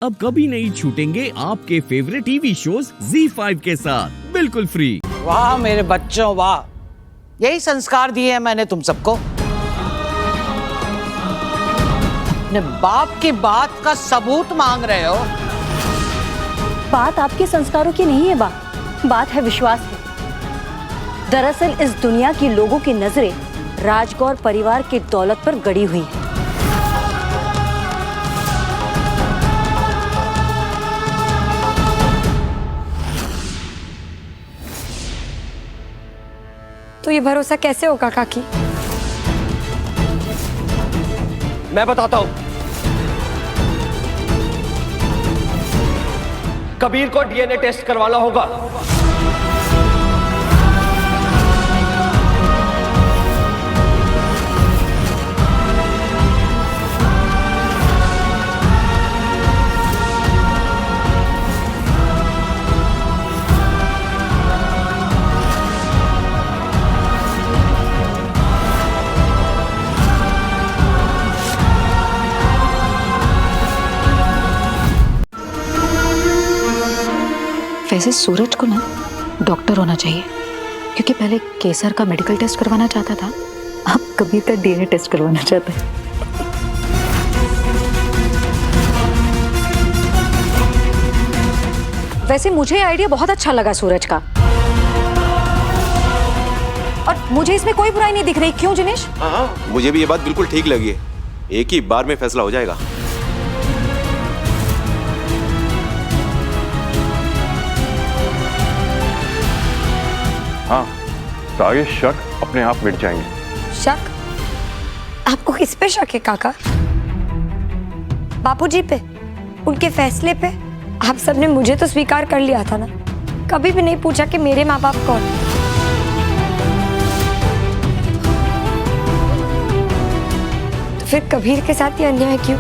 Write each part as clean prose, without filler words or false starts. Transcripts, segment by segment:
अब कभी नहीं छूटेंगे आपके फेवरेट टीवी शोज ZEE5 के साथ बिल्कुल फ्री। वाह मेरे बच्चों वाह, यही संस्कार दिए हैं मैंने तुम सबको। अपने बाप की बात का सबूत मांग रहे हो। बात आपके संस्कारों की नहीं है बात है विश्वास की। दरअसल इस दुनिया की लोगों की नजरें राजगौर परिवार की दौलत पर गड़ी हुई है। तो ये भरोसा कैसे होगा काकी? मैं बताता हूं। कबीर को डीएनए टेस्ट करवाना होगा। वैसे सूरज को ना डॉक्टर होना चाहिए, क्योंकि पहले केसर का मेडिकल टेस्ट करवाना चाहता था, अब कबीर का डीएनए टेस्ट करवाना चाहता है। वैसे मुझे आइडिया बहुत अच्छा लगा सूरज का, और मुझे इसमें कोई बुराई नहीं दिख रही। क्यों जिनेश? हाँ, मुझे भी ये बात बिल्कुल ठीक लगी है। एक ही बार में फैसला हो जाएगा। हाँ, तो आगे शक अपने आप मिट जाएंगे। शक? आपको किस पे शक है काका? बापूजी पे? उनके फैसले पे? आप सबने मुझे तो स्वीकार कर लिया था ना, कभी भी नहीं पूछा कि मेरे माँ बाप कौन। तो फिर कबीर के साथ ये अन्याय क्यों,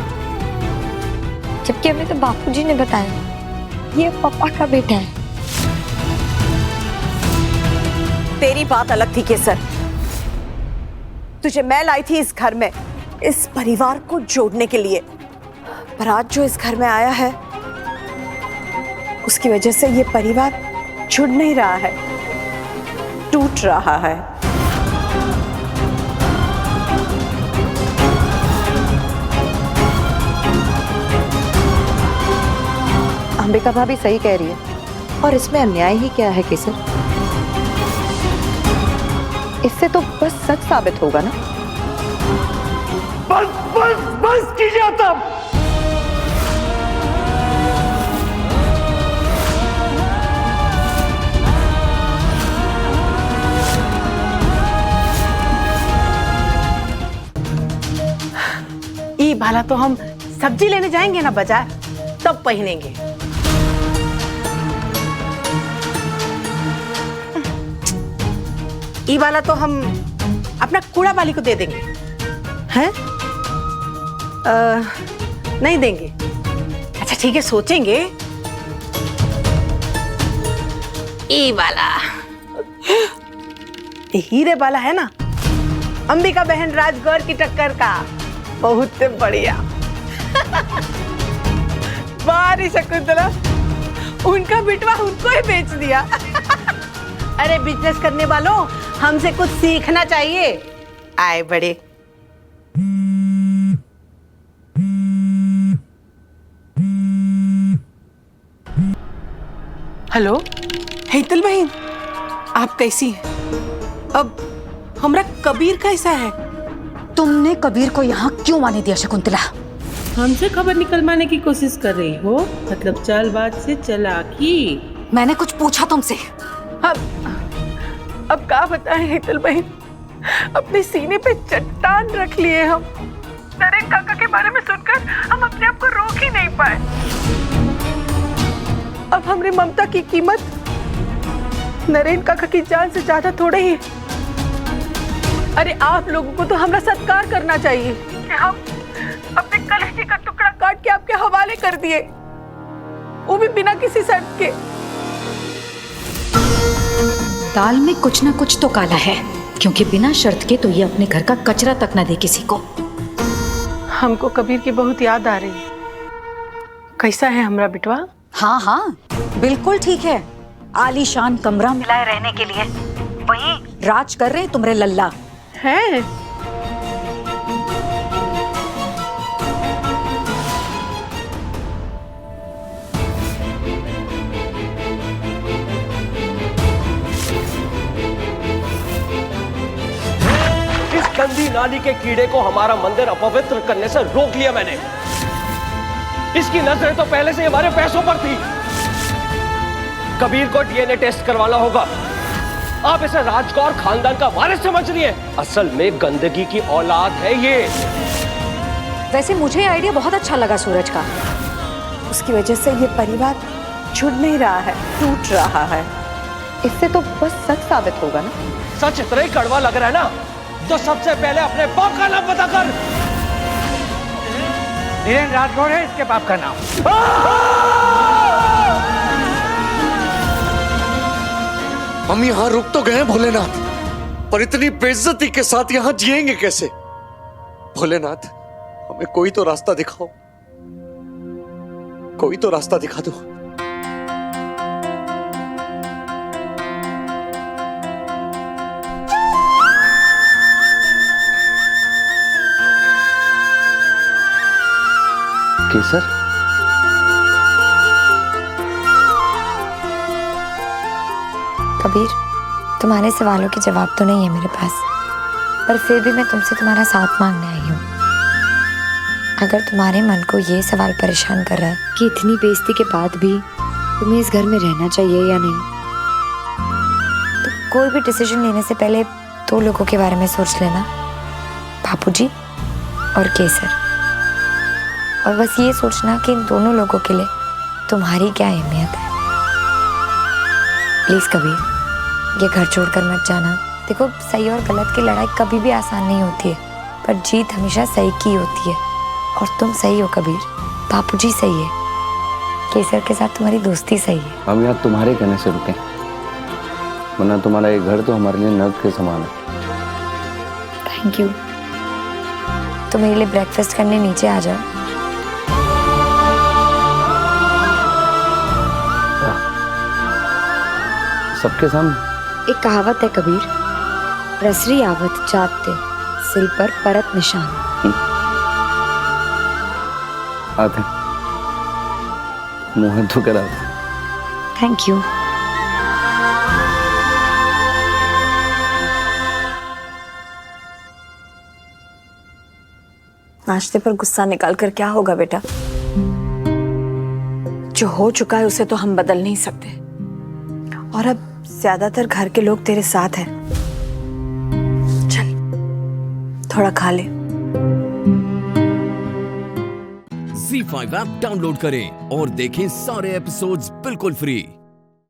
जबकि हमें तो बापूजी ने बताया ये पापा का बेटा है। तेरी बात अलग थी केसर, तुझे मैं लाई थी इस घर में इस परिवार को जोड़ने के लिए, पर आज जो इस घर में आया है उसकी वजह से ये परिवार जुड़ नहीं रहा है, टूट रहा है। अंबिका भाभी सही कह रही है, और इसमें अन्याय ही क्या है केसर? इससे तो बस सच साबित होगा ना। बस बस बस कीजिए तब। ई भला तो हम सब्जी लेने जाएंगे ना बाजार, तब पहनेंगे। ई वाला तो हम अपना कूड़ा वाली को दे देंगे, हैं? नहीं देंगे? अच्छा ठीक है, सोचेंगे। ई वाला, ये हीरे वाला है ना, अंबिका बहन राजगौर की टक्कर का, बहुत बढ़िया। वाह शकुंतला, उनका बिटवा उनको ही बेच दिया। अरे बिजनेस करने वालों, हमसे कुछ सीखना चाहिए। आए बड़े। हेलो हेतल बहन, आप कैसी हैं? अब हमरा कबीर कैसा है? तुमने कबीर को यहाँ क्यों आने दिया शकुंतला? हमसे खबर निकलवाने की कोशिश कर रही हो? मतलब चालबाज से चालाकी? मैंने कुछ पूछा तुमसे? अब क्या बताएं हेतल बहन, अपने सीने पे चट्टान रख लिए हम। नरेन काका के बारे में सुनकर हम अपने आप को रोक ही नहीं पाए। अब हमारी ममता की कीमत नरेन काका की जान से ज्यादा थोड़े ही। अरे आप लोगों को तो हमारा सत्कार करना चाहिए कि हम अपने कलेजे का टुकड़ा काट के आपके हवाले कर दिए, वो भी बिना किसी शर्त के। दाल में कुछ ना कुछ तो काला है, क्योंकि बिना शर्त के तो ये अपने घर का कचरा तक ना दे किसी को। हमको कबीर की बहुत याद आ रही है। कैसा है हमारा बिटवा? हाँ हाँ बिल्कुल ठीक है। आलीशान कमरा मिला है रहने के लिए, वहीं राज कर रहे हैं तुम्हारे लल्ला। है इस गंदी नाली के कीड़े को हमारा मंदिर अपवित्र करने से रोक लिया मैंने। इसकी नजरें तो पहले से हमारे पैसों पर थी। कबीर को डीएनए टेस्ट करवाना होगा। आप इसे राजकौर खानदान का वारिस समझ रही हैं। असल में गंदगी की औलाद है ये। वैसे मुझे आइडिया बहुत अच्छा लगा सूरज का। उसकी वजह से ये परिवार जुड़ नहीं रहा है, टूट रहा है। इससे तो बस सच साबित होगा ना। सच इतना ही कड़वा लग रहा है ना, तो सबसे पहले अपने बाप का नाम पता कर। धीरेन्द्र राठौड़ है इसके बाप का नाम। हम यहाँ रुक तो गए भोलेनाथ, पर इतनी बेइज्जती के साथ यहाँ जिएंगे कैसे? भोलेनाथ हमें कोई तो रास्ता दिखाओ, कोई तो रास्ता दिखा दो। केसर, कबीर, तुम्हारे सवालों के जवाब तो नहीं है मेरे पास, पर फिर भी मैं तुमसे तुम्हारा साथ मांगने आई हूँ। अगर तुम्हारे मन को ये सवाल परेशान कर रहा है कि इतनी बेइज्जती के बाद भी तुम्हें इस घर में रहना चाहिए या नहीं, तो कोई भी डिसीजन लेने से पहले दो लोगों के बारे में सोच लेना, बापूजी और केसर। और बस ये सोचना कि इन दोनों लोगों के लिए तुम्हारी क्या अहमियत है। प्लीज कबीर, ये घर छोड़कर मत जाना। देखो, सही और गलत की लड़ाई कभी भी आसान नहीं होती है, पर जीत हमेशा सही की होती है। और तुम सही हो कबीर, बापूजी सही है, केसर के साथ तुम्हारी दोस्ती सही है। हम यहाँ तुम्हारे कहने से रुके, वरना तुम्हारा ये घर तो हमारे लिए नर्क के समान है। Thank you. तो मेरे लिए ब्रेकफास्ट करने नीचे आ जाओ। सबके सामने? एक कहावत है कबीर, रसरी आवत जाते सिल पर परत निशान। आते मुँह धो कर आते। Thank you. नाश्ते पर गुस्सा निकाल कर क्या होगा बेटा? जो हो चुका है उसे तो हम बदल नहीं सकते, और अब ज्यादातर घर के लोग तेरे साथ हैं। चल थोड़ा खा ले। ZEE5 ऐप डाउनलोड करें और देखें सारे एपिसोड्स बिल्कुल फ्री।